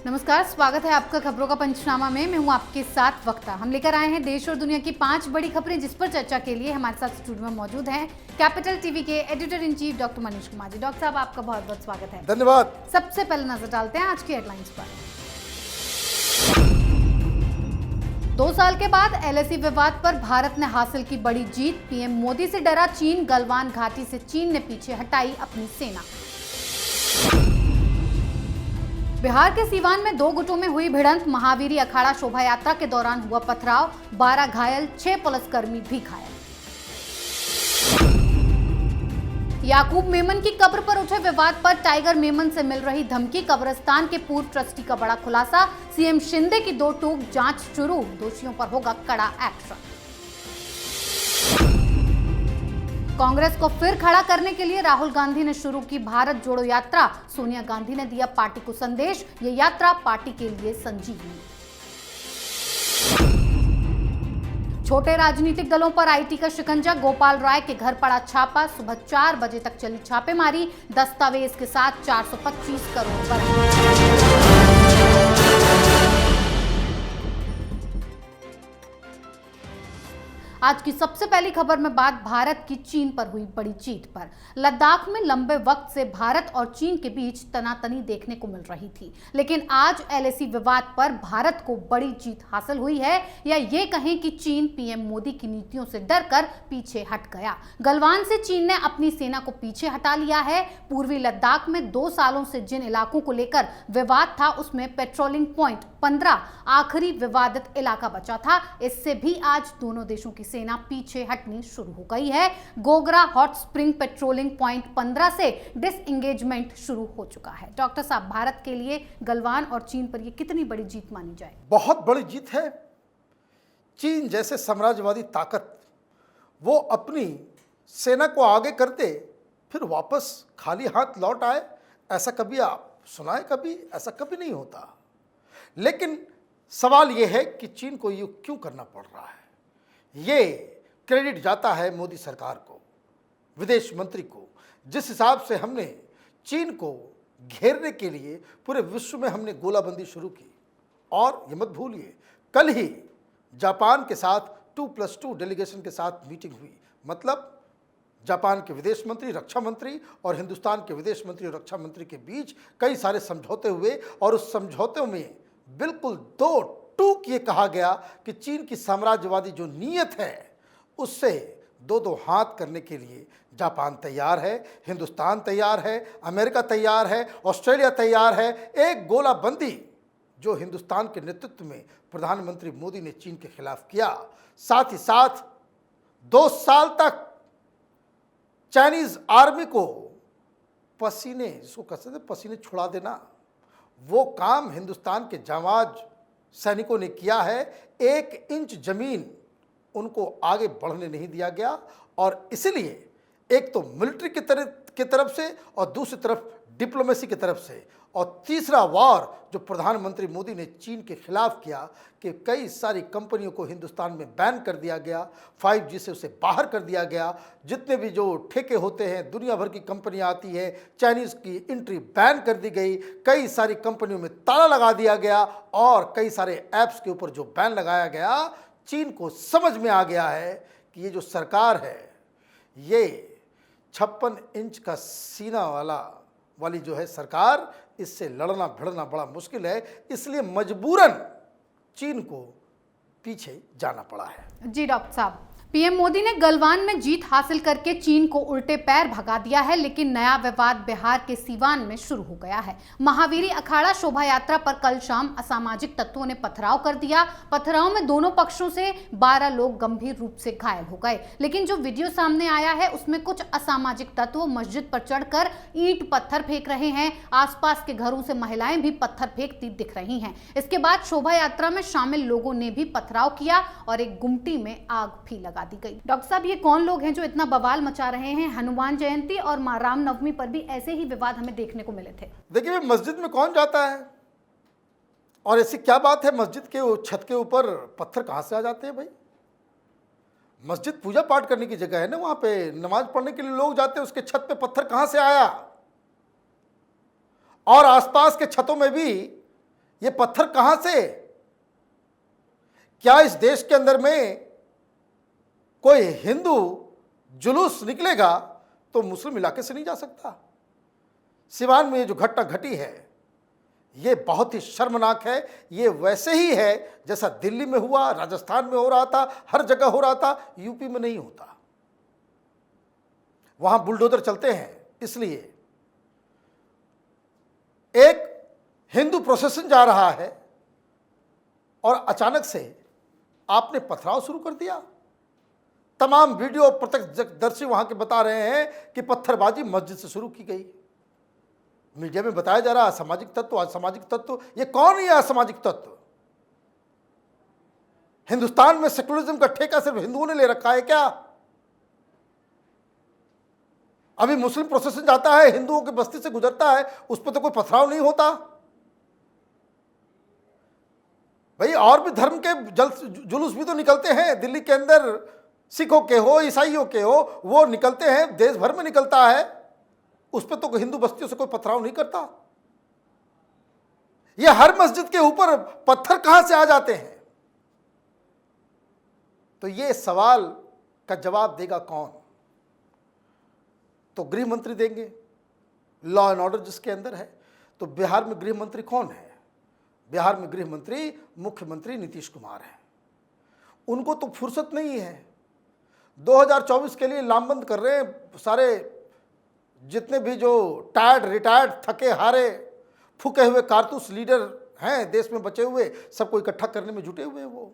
नमस्कार, स्वागत है आपका खबरों का पंचनामा में। मैं हूं आपके साथ वक्ता। हम लेकर आए हैं देश और दुनिया की 5 बड़ी खबरें, जिस पर चर्चा के लिए हमारे साथ स्टूडियो में मौजूद हैं कैपिटल टीवी के editor in chief doctor Manish Kumar ji. Doctor साहब, आपका बहुत बहुत स्वागत है। धन्यवाद। सबसे पहले नजर डालते हैं आज की हेडलाइंस पर। 2 साल के बाद एलएसी विवाद पर भारत ने हासिल की बड़ी जीत। पीएम मोदी से डरा चीन। गलवान घाटी से चीन ने पीछे हटाई अपनी सेना। बिहार के सीवान में 2 गुटों में हुई भिड़ंत। महावीरी अखाड़ा शोभा यात्रा के दौरान हुआ पथराव। 12 घायल, 6 पुलिसकर्मी भी घायल। याकूब मेमन की कब्र पर उठे विवाद पर टाइगर मेमन से मिल रही धमकी। कब्रिस्तान के पूर्व ट्रस्टी का बड़ा खुलासा। सीएम शिंदे की 2 टूक, जांच शुरू। दोषियों पर होगा कड़ा एक्शन। कांग्रेस को फिर खड़ा करने के लिए राहुल गांधी ने शुरू की भारत जोड़ो यात्रा। सोनिया गांधी ने दिया पार्टी को संदेश, ये यात्रा पार्टी के लिए संजीवनी। छोटे राजनीतिक दलों पर आईटी का शिकंजा। गोपाल राय के घर पड़ा छापा। सुबह 4 बजे तक चली छापेमारी। दस्तावेज के साथ 425 करोड़ बरामद। आज की सबसे पहली खबर में बात भारत की चीन पर हुई बड़ी जीत पर। लद्दाख में लंबे वक्त से भारत और चीन के बीच तनातनी देखने को मिल रही थी, लेकिन आज एलएसी विवाद पर भारत को बड़ी जीत हासिल हुई है, या ये कहें कि चीन पीएम मोदी की नीतियों से डरकर पीछे हट गया। गलवान से चीन ने अपनी सेना को पीछे हटा लिया है। पूर्वी लद्दाख में 2 सालों से जिन इलाकों को लेकर विवाद था, उसमें पेट्रोलिंग पॉइंट 15 आखिरी विवादित इलाका बचा था। इससे भी आज दोनों देशों की सेना पीछे हटनी शुरू हो गई है। Gogra hot spring patrolling point 15 से डिसएंगेजमेंट शुरू हो चुका है। डॉक्टर साहब, भारत के लिए गलवान और चीन पर यह कितनी बड़ी जीत मानी जाए? बहुत बड़ी जीत है। चीन जैसे साम्राज्यवादी ताकत, वो अपनी सेना को आगे करते फिर वापस खाली हाथ लौट आए, ऐसा कभी आप सुनाए? कभी ऐसा कभी नहीं होता। लेकिन सवाल यह है कि चीन को ये क्यों करना पड़ रहा है। ये क्रेडिट जाता है मोदी सरकार को, विदेश मंत्री को। जिस हिसाब से हमने चीन को घेरने के लिए पूरे विश्व में हमने गोलाबंदी शुरू की, और ये मत भूलिए कल ही जापान के साथ 2+2 डेलीगेशन के साथ मीटिंग हुई। मतलब जापान के विदेश मंत्री, रक्षा मंत्री और हिंदुस्तान के विदेश मंत्री और रक्षा मंत्री के बीच कई सारे समझौते हुए, और उस समझौते में बिल्कुल 2 टूक ये कहा गया कि चीन की साम्राज्यवादी जो नीयत है, उससे 2-2 हाथ करने के लिए जापान तैयार है, हिंदुस्तान तैयार है, अमेरिका तैयार है, ऑस्ट्रेलिया तैयार है। एक गोलाबंदी जो हिंदुस्तान के नेतृत्व में प्रधानमंत्री मोदी ने चीन के खिलाफ किया। साथ ही साथ 2 साल तक चाइनीज आर्मी को पसीने, जिसको कहते थे पसीने छुड़ा देना, वो काम हिंदुस्तान के जांबाज सैनिकों ने किया है। 1 इंच जमीन उनको आगे बढ़ने नहीं दिया गया, और इसलिए एक तो मिलिट्री की तरफ से और दूसरी तरफ डिप्लोमेसी की तरफ से, और तीसरा वार जो प्रधानमंत्री मोदी ने चीन के खिलाफ किया कि कई सारी कंपनियों को हिंदुस्तान में बैन कर दिया गया, 5G से उसे बाहर कर दिया गया। जितने भी जो ठेके होते हैं, दुनिया भर की कंपनियां आती है, चाइनीज़ की एंट्री बैन कर दी गई। कई सारी कंपनियों में ताला लगा दिया गया, और कई सारे ऐप्स के ऊपर जो बैन लगाया गया। चीन को समझ में आ गया है कि ये जो सरकार है, ये 56 इंच का सीना वाली जो है सरकार, इससे लड़ना भिड़ना बड़ा मुश्किल है। इसलिए मजबूरन चीन को पीछे जाना पड़ा है। जी डॉक्टर साहब, पीएम मोदी ने गलवान में जीत हासिल करके चीन को उल्टे पैर भगा दिया है, लेकिन नया विवाद बिहार के सीवान में शुरू हो गया है। महावीरी अखाड़ा शोभा यात्रा पर कल शाम असामाजिक तत्वों ने पथराव कर दिया। पथराव में दोनों पक्षों से 12 लोग गंभीर रूप से घायल हो गए, लेकिन जो वीडियो सामने आया है उसमें कुछ असामाजिक तत्व मस्जिद पर चढ़कर ईंट पत्थर फेंक रहे हैं। आसपास के घरों से महिलाएं भी पत्थर फेंकती दिख रही हैं। इसके बाद शोभा यात्रा में शामिल लोगों ने भी पथराव किया और एक गुमटी में आग भी लगा दी गई। डॉक्टर साहब, ये कौन लोग हैं जो इतना बवाल मचा रहे हैं? हनुमान जयंती और राम नवमी पर भी ऐसे ही विवाद हमें देखने को मिले थे। देखिए, मस्जिद में कौन जाता है, और ऐसी क्या बात है मस्जिद के छत के ऊपर पत्थर कहां से आ जाते हैं भाई? मस्जिद पूजा पाठ करने की जगह है ना, वहां पे नमाज पढ़ने के लिए लोग जाते हैं। उसके छत पे पत्थर कहां से आया? और आसपास के छतों में भी ये पत्थर कहां से? क्या इस देश के अंदर में कोई हिंदू जुलूस निकलेगा तो मुस्लिम इलाके से नहीं जा सकता? सिवान में ये जो घटना घटी है ये बहुत ही शर्मनाक है। ये वैसे ही है जैसा दिल्ली में हुआ, राजस्थान में हो रहा था, हर जगह हो रहा था, यूपी में नहीं होता। वहां बुलडोजर चलते हैं। इसलिए एक हिंदू प्रोसेशन जा रहा है और अचानक से आपने पथराव शुरू कर दिया। तमाम वीडियो प्रत्यक्षदर्शी वहां के बता रहे हैं कि पत्थरबाजी मस्जिद से शुरू की गई। मीडिया में बताया जा रहा असामाजिक तत्व, असामाजिक तत्व। ये कौन है असामाजिक तत्व? हिंदुस्तान में सेकुलरिज्म का ठेका सिर्फ हिंदुओं ने ले रखा है क्या? अभी मुस्लिम प्रोसेशन जाता है, हिंदुओं की बस्ती से गुजरता है, उस पर तो कोई पथराव नहीं होता। भाई और भी धर्म के जुलूस भी तो निकलते हैं दिल्ली के अंदर, सिखों के हो, ईसाइयों के हो, वो निकलते हैं, देश भर में निकलता है। उस पर तो हिंदू बस्तियों से कोई पथराव नहीं करता। ये हर मस्जिद के ऊपर पत्थर कहां से आ जाते हैं? तो ये सवाल का जवाब देगा कौन? तो गृह मंत्री देंगे। लॉ एंड ऑर्डर जिसके अंदर है। तो बिहार में गृह मंत्री कौन है? बिहार में गृह मंत्री मुख्यमंत्री नीतीश कुमार है। उनको तो फुर्सत नहीं है। 2024 के लिए लामबंद कर रहे हैं। सारे जितने भी जो टायर्ड, रिटायर्ड, थके हारे, फूके हुए कारतूस लीडर हैं देश में बचे हुए, सबको इकट्ठा करने में जुटे हुए हैं। वो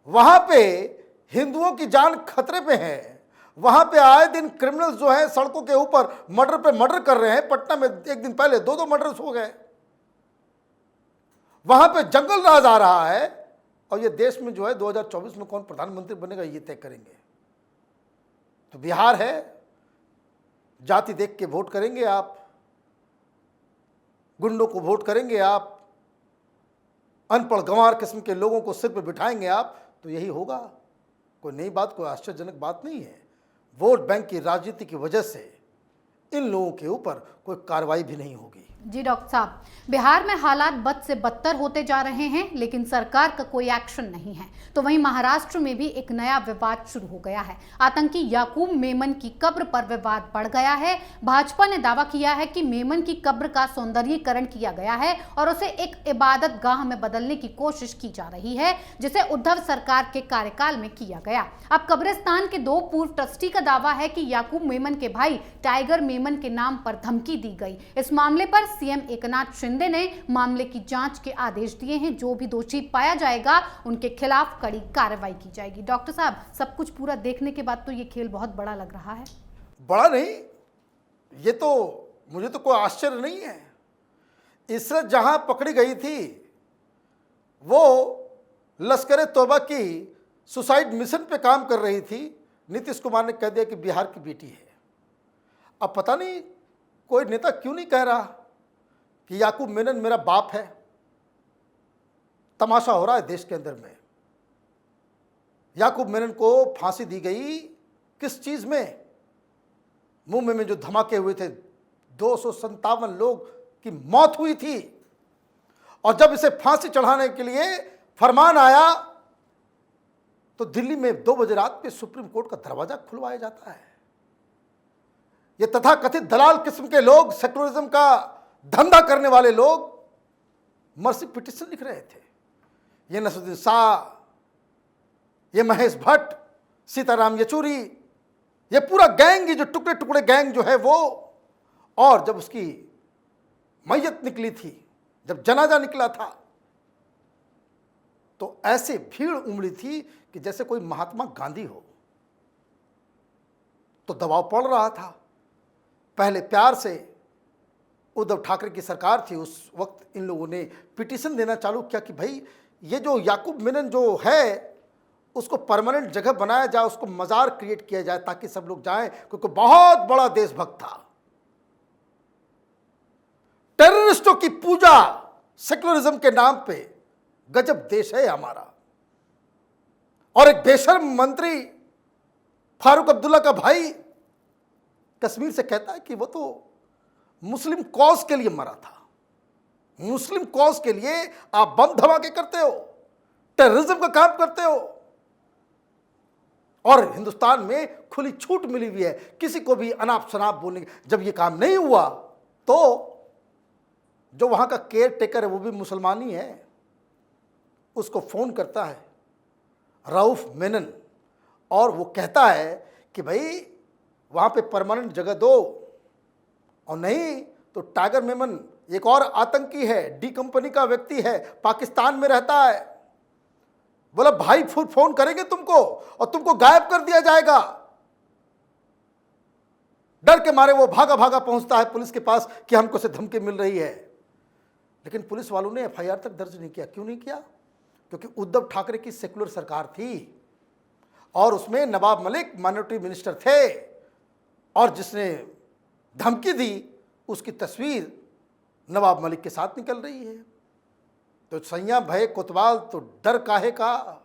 वहां पे हिंदुओं की जान खतरे पे है। वहां पे आए दिन क्रिमिनल्स जो हैं सड़कों के ऊपर मर्डर पे मर्डर कर रहे हैं। पटना में एक दिन पहले 2 मर्डर्स हो गए। वहां पे जंगल राज आ रहा है। और ये देश में जो है 2024 में कौन प्रधानमंत्री बनेगा ये तय करेंगे। तो बिहार है, जाति देख के वोट करेंगे आप, गुंडों को वोट करेंगे आप, अनपढ़ गंवार किस्म के लोगों को सिर पे बिठाएंगे आप, तो यही होगा। कोई नई बात, कोई आश्चर्यजनक बात नहीं है। वोट बैंक की राजनीति की वजह से इन लोगों के ऊपर कोई कार्रवाई भी नहीं होगी। जी डॉक्टर साहब, बिहार में हालात बद से बदतर होते जा रहे हैं, लेकिन सरकार का कोई एक्शन नहीं है। तो वहीं महाराष्ट्र में भी एक नया विवाद शुरू हो गया है। आतंकी याकूब मेमन की कब्र पर विवाद बढ़ गया है। भाजपा ने दावा किया है कि मेमन की कब्र का सौंदर्यीकरण किया गया है और उसे एक इबादत गाह में बदलने की कोशिश की जा रही है, जिसे उद्धव सरकार के कार्यकाल में किया गया। अब कब्रिस्तान के 2 पूर्व ट्रस्टी का दावा है कि याकूब मेमन के भाई टाइगर मेमन के नाम पर धमकी दी गई। इस मामले पर सीएम एकनाथ शिंदे ने मामले की जांच के आदेश दिए हैं। जो भी दोषी पाया जाएगा उनके खिलाफ कड़ी कार्रवाई की जाएगी। डॉक्टर साहब, सब कुछ पूरा देखने के बाद तो ये खेल बहुत बड़ा लग रहा है। बड़ा नहीं, ये तो मुझे तो कोई आश्चर्य नहीं है। इसरत जहां पकड़ी गई थी वो लश्कर तौबा की सुसाइड मिशन पे काम कर रही थी। नीतीश कुमार ने कह दिया कि बिहार की बेटी है। अब पता नहीं कोई नेता क्यों नहीं कह रहा कि याकूब मेनन मेरा बाप है। तमाशा हो रहा है देश के अंदर में। याकूब मेनन को फांसी दी गई किस चीज में? मुंबई में जो धमाके हुए थे, 257 लोग की मौत हुई थी। और जब इसे फांसी चढ़ाने के लिए फरमान आया तो दिल्ली में 2 बजे रात में सुप्रीम कोर्ट का दरवाजा खुलवाया जाता है। ये तथाकथित दलाल किस्म के लोग, सेकुलरिज्म का धंधा करने वाले लोग मर्सी पिटीशन लिख रहे थे। ये नसरुद्दीन शाह, ये महेश भट्ट, सीताराम येचुरी, ये पूरा गैंग, ये जो टुकड़े टुकड़े गैंग जो है वो। और जब उसकी मैयत निकली थी, जब जनाजा निकला था, तो ऐसे भीड़ उमड़ी थी कि जैसे कोई महात्मा गांधी हो। तो दबाव पड़ रहा था। पहले प्यार से उद्धव ठाकरे की सरकार थी, उस वक्त इन लोगों ने पिटीशन देना चालू किया कि भाई ये जो याकूब मेनन जो है उसको परमानेंट जगह बनाया जाए, उसको मजार क्रिएट किया जाए ताकि सब लोग जाएं, क्योंकि बहुत बड़ा देशभक्त था। टेररिस्टों की पूजा सेकुलरिज्म के नाम पे, गजब देश है हमारा। और एक बेशर्म मंत्री फारूक अब्दुल्ला का भाई कश्मीर से कहता है कि वो तो मुस्लिम कॉज के लिए मरा था। मुस्लिम कॉज के लिए आप बम धमाके करते हो, टेररिज्म का काम करते हो, और हिंदुस्तान में खुली छूट मिली हुई है किसी को भी अनाप शनाप बोलने की। जब ये काम नहीं हुआ तो जो वहां का केयर टेकर है वो भी मुसलमान ही है, उसको फोन करता है रऊफ मेनन और वो कहता है कि भाई वहां पे परमानेंट जगह दो, और नहीं तो टाइगर मेमन एक और आतंकी है, डी कंपनी का व्यक्ति है, पाकिस्तान में रहता है। बोला भाई फोन करेंगे तुमको और तुमको गायब कर दिया जाएगा। डर के मारे वो भागा भागा पहुंचता है पुलिस के पास कि हमको से धमकी मिल रही है। लेकिन पुलिस वालों ने एफआईआर तक दर्ज नहीं किया। क्यों नहीं किया? क्योंकि उद्धव ठाकरे की सेकुलर सरकार थी और उसमें नवाब मलिक माइनॉरिटी मिनिस्टर थे, और जिसने धमकी दी उसकी तस्वीर नवाब मलिक के साथ निकल रही है। तो सैया भय कोतवाल, तो डर काहे का?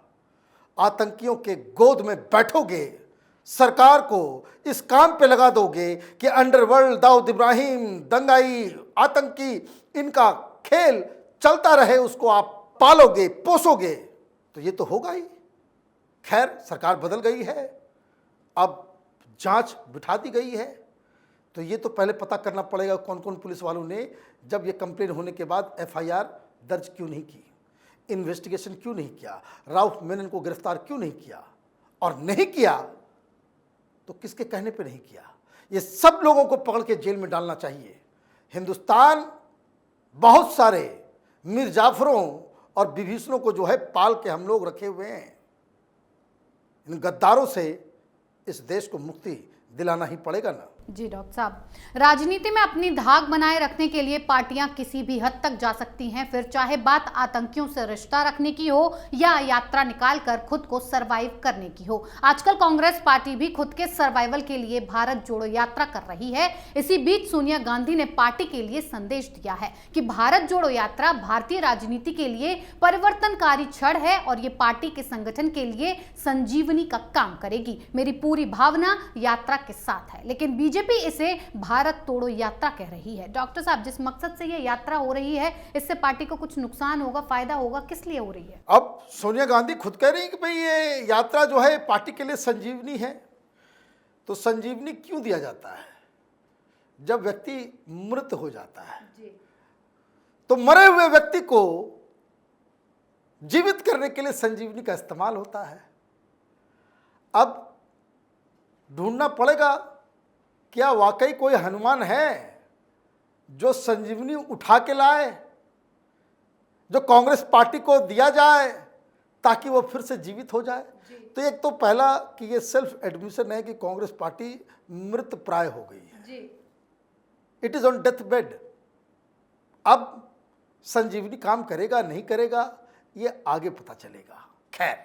आतंकियों के गोद में बैठोगे, सरकार को इस काम पे लगा दोगे कि अंडरवर्ल्ड, दाऊद इब्राहिम, दंगाई, आतंकी, इनका खेल चलता रहे, उसको आप पालोगे, पोसोगे, तो ये तो होगा ही। खैर, सरकार बदल गई है, अब जांच बिठा दी गई है, तो ये तो पहले पता करना पड़ेगा कौन कौन पुलिस वालों ने जब ये कंप्लेन होने के बाद एफआईआर दर्ज क्यों नहीं की, इन्वेस्टिगेशन क्यों नहीं किया, राउफ मेनन को गिरफ्तार क्यों नहीं किया, और नहीं किया तो किसके कहने पे नहीं किया। ये सब लोगों को पकड़ के जेल में डालना चाहिए। हिंदुस्तान बहुत सारे मीर जाफरों और विभीषणों को जो है पाल के हम लोग रखे हुए हैं। इन गद्दारों से इस देश को मुक्ति दिलाना ही पड़ेगा ना। जी डॉक्टर साहब, राजनीति में अपनी धाक बनाए रखने के लिए पार्टियां किसी भी हद तक जा सकती हैं, फिर चाहे बात आतंकियों से रिश्ता रखने की हो या यात्रा निकालकर खुद को सरवाइव करने की हो। आजकल कांग्रेस पार्टी भी खुद के सर्वाइवल के लिए भारत जोड़ो यात्रा कर रही है। इसी बीच सोनिया गांधी ने पार्टी के लिए संदेश दिया है कि भारत जोड़ो यात्रा भारतीय राजनीति के लिए परिवर्तनकारी क्षण है और ये पार्टी के संगठन के लिए संजीवनी का काम करेगी। मेरी पूरी भावना यात्रा के साथ है, लेकिन बीजेपी इसे भारत तोड़ो यात्रा कह रही है। डॉक्टर साहब, जिस मकसद से ये यात्रा हो रही है, इससे पार्टी को कुछ नुकसान होगा, फायदा होगा, किस लिए हो रही है? अब सोनिया गांधी खुद कह रही है कि भाई ये यात्रा जो है पार्टी के लिए संजीवनी है। तो संजीवनी क्यों दिया जाता है? जब व्यक्ति मृत हो जाता है जी, तो मरे हुए व्यक्ति को जीवित करने के लिए संजीवनी का इस्तेमाल होता है। अब ढूंढना पड़ेगा क्या वाकई कोई हनुमान है जो संजीवनी उठा के लाए, जो कांग्रेस पार्टी को दिया जाए ताकि वो फिर से जीवित हो जाए। तो एक तो पहला कि ये सेल्फ एडमिशन है कि कांग्रेस पार्टी मृत प्राय हो गई है, it is on death bed. अब संजीवनी काम करेगा नहीं करेगा ये आगे पता चलेगा। खैर,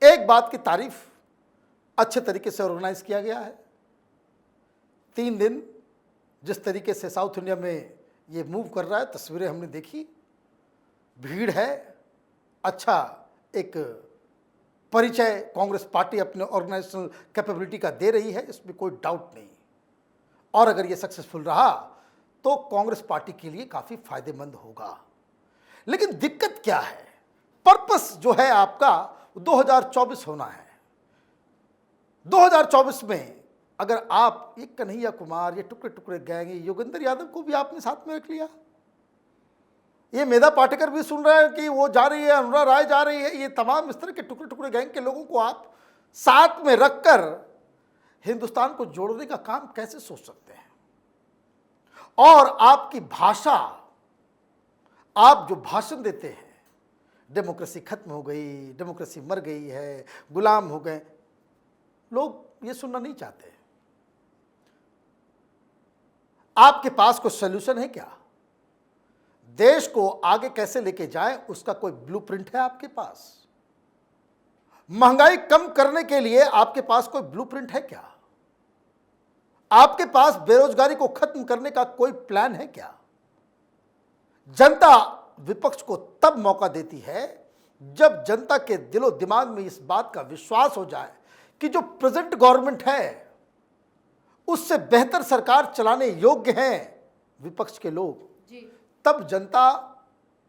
एक बात की तारीफ, अच्छे तरीके से ऑर्गेनाइज किया गया है। 3 दिन जिस तरीके से साउथ इंडिया में ये मूव कर रहा है, तस्वीरें हमने देखी, भीड़ है, अच्छा एक परिचय कांग्रेस पार्टी अपने ऑर्गेनाइजेशनल कैपेबिलिटी का दे रही है, इसमें कोई डाउट नहीं। और अगर ये सक्सेसफुल रहा तो कांग्रेस पार्टी के लिए काफ़ी फायदेमंद होगा। लेकिन दिक्कत क्या है? पर्पस जो है आपका 2024 होना है। 2024 में अगर आप ये कन्हैया कुमार, ये टुकड़े टुकड़े गैंग, योगेंद्र यादव को भी आपने साथ में रख लिया, ये मेधा पाटेकर भी सुन रहा है कि वो जा रही है, अनुरा राय जा रही है, ये तमाम इस तरह के टुकड़े टुकड़े गैंग के लोगों को आप साथ में रखकर हिंदुस्तान को जोड़ने का काम कैसे सोच सकते हैं? और आपकी भाषा, आप जो भाषण देते हैं, डेमोक्रेसी खत्म हो गई, डेमोक्रेसी मर गई है, गुलाम हो गए, लोग ये सुनना नहीं चाहते। आपके पास कोई सॉल्यूशन है क्या? देश को आगे कैसे लेके जाएं उसका कोई ब्लूप्रिंट है आपके पास? महंगाई कम करने के लिए आपके पास कोई ब्लूप्रिंट है क्या? आपके पास बेरोजगारी को खत्म करने का कोई प्लान है क्या? जनता विपक्ष को तब मौका देती है जब जनता के दिलो दिमाग में इस बात का विश्वास हो जाए कि जो प्रेजेंट गवर्नमेंट है उससे बेहतर सरकार चलाने योग्य हैं विपक्ष के लोग। तब जनता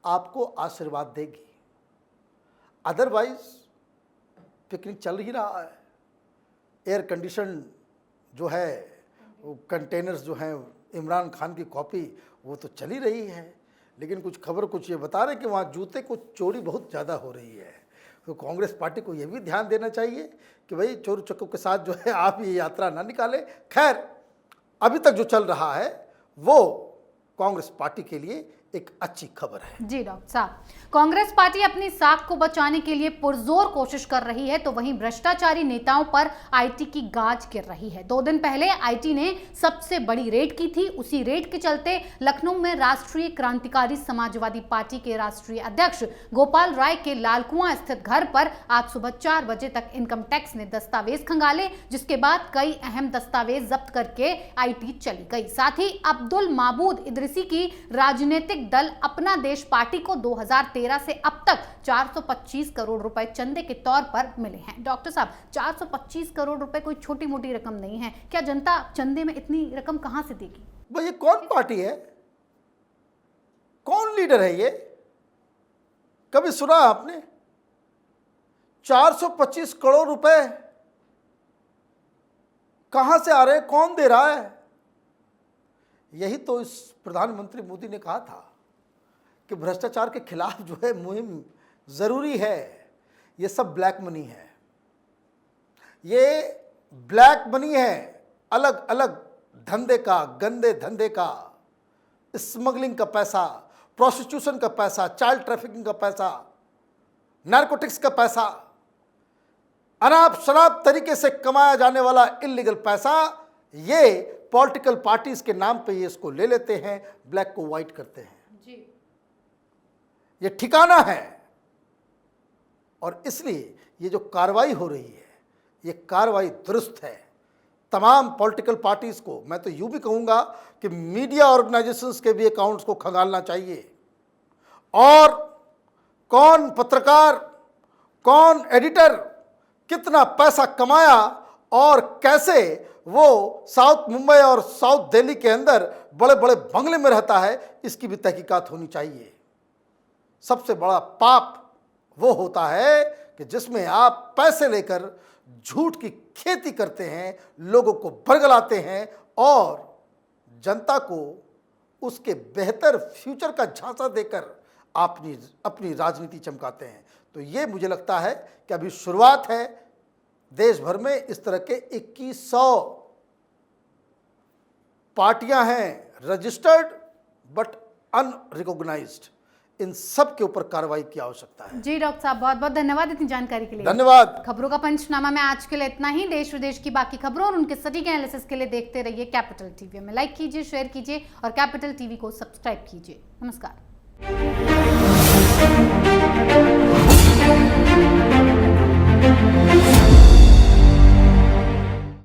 आपको आशीर्वाद देगी। अदरवाइज पिकनिक चल ही रहा है, एयर कंडीशन जो है वो कंटेनर्स जो हैं इमरान खान की कॉपी वो तो चली रही है, लेकिन कुछ खबर कुछ ये बता रहे कि वहाँ जूते को चोरी बहुत ज़्यादा हो रही है। तो कांग्रेस पार्टी को ये भी ध्यान देना चाहिए कि भाई चोर चक्कों के साथ जो है आप ये यात्रा ना निकालें। खैर, अभी तक जो चल रहा है वो कांग्रेस पार्टी के लिए एक अच्छी खबर है। जी डॉक्टर साहब, कांग्रेस पार्टी अपनी साख को बचाने के लिए पुरजोर कोशिश कर रही है, तो वहीं भ्रष्टाचारी नेताओं पर आईटी की गाज गिर रही है। 2 दिन पहले आईटी ने सबसे बड़ी रेड की थी। उसी रेड के चलते लखनऊ में राष्ट्रीय क्रांतिकारी समाजवादी पार्टी के राष्ट्रीय अध्यक्ष गोपाल राय के लालकुआं स्थित घर पर आज सुबह 4 बजे तक इनकम टैक्स ने दस्तावेज खंगाले, जिसके बाद कई अहम दस्तावेज जब्त करके आईटी चली गई। साथ ही अब्दुल माबूद इदरिसी की राजनीतिक दल अपना देश पार्टी को 2013 से अब तक 425 करोड़ रुपए चंदे के तौर पर मिले हैं। डॉक्टर साहब, 425 करोड़ रुपए कोई छोटी मोटी रकम नहीं है। क्या जनता चंदे में इतनी रकम कहां से देगी? भाई ये कौन पार्टी है, कौन लीडर है ये? कभी सुना आपने 425 करोड़ रुपए कहां से आ रहे हैं, कौन दे रहा है? यही तो इस प्रधानमंत्री मोदी ने कहा था कि भ्रष्टाचार के खिलाफ जो है मुहिम जरूरी है। ये सब ब्लैक मनी है, ये ब्लैक मनी है, अलग अलग धंधे का, गंदे धंधे का, स्मगलिंग का पैसा, प्रोस्टिट्यूशन का पैसा, चाइल्ड ट्रैफिकिंग का पैसा, नारकोटिक्स का पैसा, अनाप शराब तरीके से कमाया जाने वाला इलीगल पैसा, ये पॉलिटिकल पार्टीज के नाम पे ये इसको ले लेते हैं, ब्लैक को व्हाइट करते हैं जी। ये ठिकाना है। और इसलिए ये जो कार्रवाई हो रही है, ये कार्रवाई दुरुस्त है। तमाम पॉलिटिकल पार्टीज को मैं तो यूं भी कहूंगा कि मीडिया ऑर्गेनाइजेशंस के भी अकाउंट्स को खंगालना चाहिए, और कौन पत्रकार, कौन एडिटर कितना पैसा कमाया और कैसे वो साउथ मुंबई और साउथ दिल्ली के अंदर बड़े बड़े बंगले में रहता है, इसकी भी तहकीकात होनी चाहिए। सबसे बड़ा पाप वो होता है कि जिसमें आप पैसे लेकर झूठ की खेती करते हैं, लोगों को बरगलाते हैं और जनता को उसके बेहतर फ्यूचर का झांसा देकर अपनी राजनीति चमकाते हैं। तो ये मुझे लगता है कि अभी शुरुआत है। देश भर में इस तरह के 2100 पार्टियां हैं रजिस्टर्ड बट अनरिकॉग्नाइज्ड। इन सब के ऊपर कार्रवाई की आवश्यकता है। जी डॉक्टर साहब, बहुत बहुत धन्यवाद इतनी जानकारी के लिए। धन्यवाद। खबरों का पंचनामा में आज के लिए इतना ही। देश विदेश की बाकी खबरों और उनके सटीक एनालिसिस के लिए देखते रहिए कैपिटल टीवी में। लाइक कीजिए, शेयर कीजिए और कैपिटल टीवी को सब्सक्राइब कीजिए। नमस्कार।